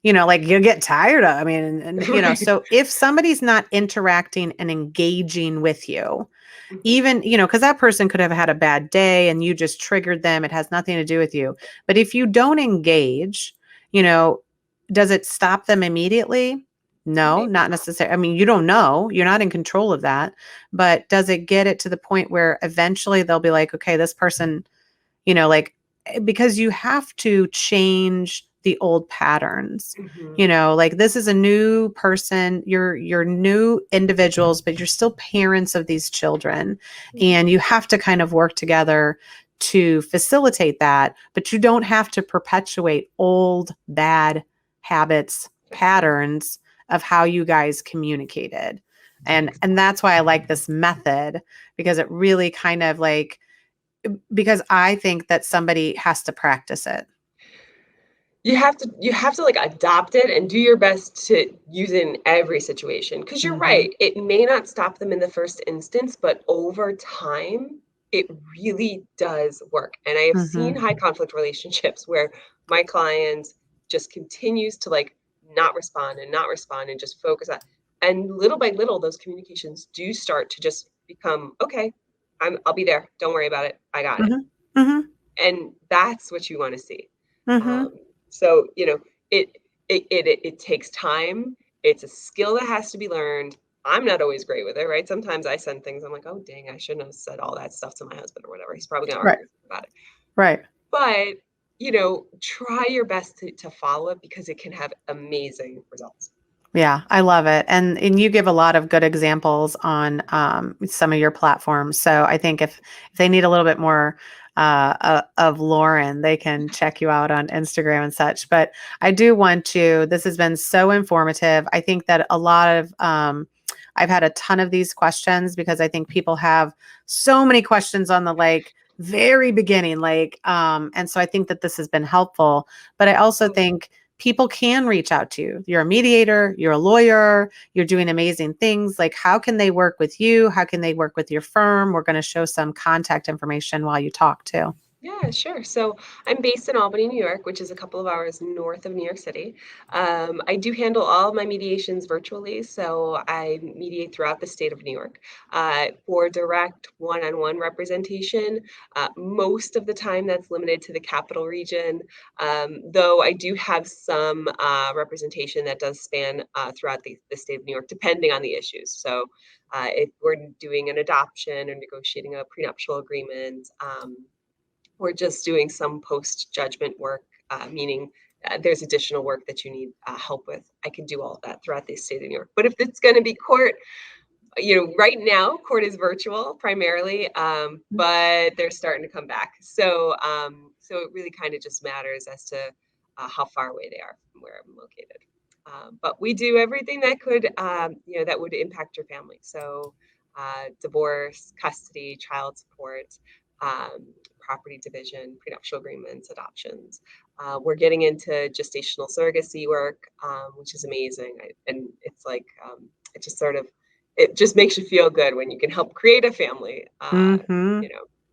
Like you'll get tired of. I mean, Right. so if somebody's not interacting and engaging with you, Mhm. even, because that person could have had a bad day and you just triggered them. It has nothing to do with you. But if you don't engage, you know, does it stop them immediately? No, Maybe not not. necessarily. I mean, you don't know. You're not in control of that. But does it get it to the point where eventually they'll be like, okay, this person, like, because you have to change the old patterns. Mhm. Like this is a new person, you're new individuals, but you're still parents of these children, Mhm. and you have to kind of work together to facilitate that, but you don't have to perpetuate old bad habits, Definitely. patterns, of how you guys communicated. And that's why I like this method, because it really kind of like, because I think that somebody has to practice it. You have to like adopt it and do your best to use it in every situation. Because you're Mm-hmm. right, it may not stop them in the first instance, but over time, it really does work. And I have seen Mm-hmm. high conflict relationships where my client just continues to like not respond and not respond and just focus on, and little by little, those communications do start to just become okay. I'll be there. Don't worry about it. I got it. Mm-hmm. Mm-hmm. And that's what you want to see. Mm-hmm. Um, so it, it takes time. It's a skill that has to be learned. I'm not always great with it, right? Sometimes I send things, I'm like, oh dang, I shouldn't have said all that stuff to my husband or whatever. He's probably gonna Right. argue with me about it. Right. But try your best to follow it because it can have amazing results. Yeah, I love it. And you give a lot of good examples on some of your platforms. So I think if they need a little bit more of Lauren, they can check you out on Instagram and such. But I do want to, this has been so informative. I think that a lot of, I've had a ton of these questions because I think people have so many questions on the like very beginning, and so I think that this has been helpful. But I also think people can reach out to you. You're a mediator, you're a lawyer, you're doing amazing things. Like, how can they work with you? How can they work with your firm? We're going to show some contact information while you talk too. Yeah, sure. So I'm based in Albany, New York, which is a couple of hours north of New York City. I do handle all of my mediations virtually, so I mediate throughout the state of New York. For direct one-on-one representation, most of the time that's limited to the capital region, though I do have some representation that does span throughout the state of New York, depending on the issues. So if we're doing an adoption or negotiating a prenuptial agreement, or just doing some post-judgment work, meaning there's additional work that you need help with. I can do all of that throughout the state of New York. But if it's going to be court, right now court is virtual primarily, but they're starting to come back. So it really kind of just matters as to how far away they are from where I'm located. But we do everything that could, that would impact your family. So divorce, custody, child support, um, property division, prenuptial agreements, adoptions. We're getting into gestational surrogacy work, which is amazing. And it's like, it just makes you feel good when you can help create a family, Mm-hmm.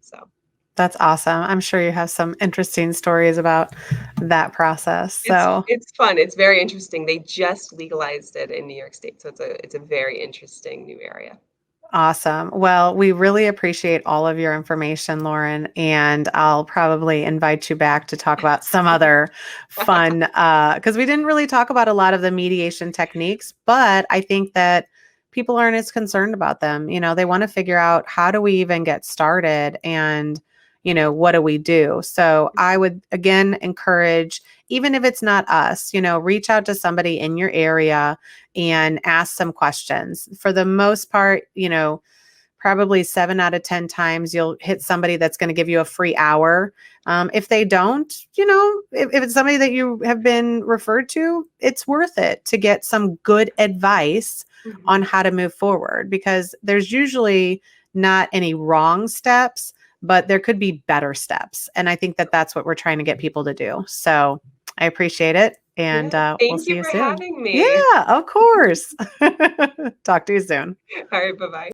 so. That's awesome. I'm sure you have some interesting stories about that process. So It's fun. It's very interesting. They just legalized it in New York State, so it's a very interesting new area. awesome. Well, we really appreciate all of your information, Lauren, and I'll probably invite you back to talk about some other fun, because we didn't really talk about a lot of the mediation techniques, but I think that people aren't as concerned about them. They want to figure out, how do we even get started, and what do we do? So I would again encourage, even if it's not us, reach out to somebody in your area and ask some questions. For the most part, probably 7 out of 10 times you'll hit somebody that's going to give you a free hour. If they don't, if it's somebody that you have been referred to, it's worth it to get some good advice on how to move forward, because there's usually not any wrong steps, but there could be better steps. And I think that that's what we're trying to get people to do. So I appreciate it. And Yeah, we'll thank see you you for soon. having me. Yeah, of course. Talk to you soon. All right, bye-bye.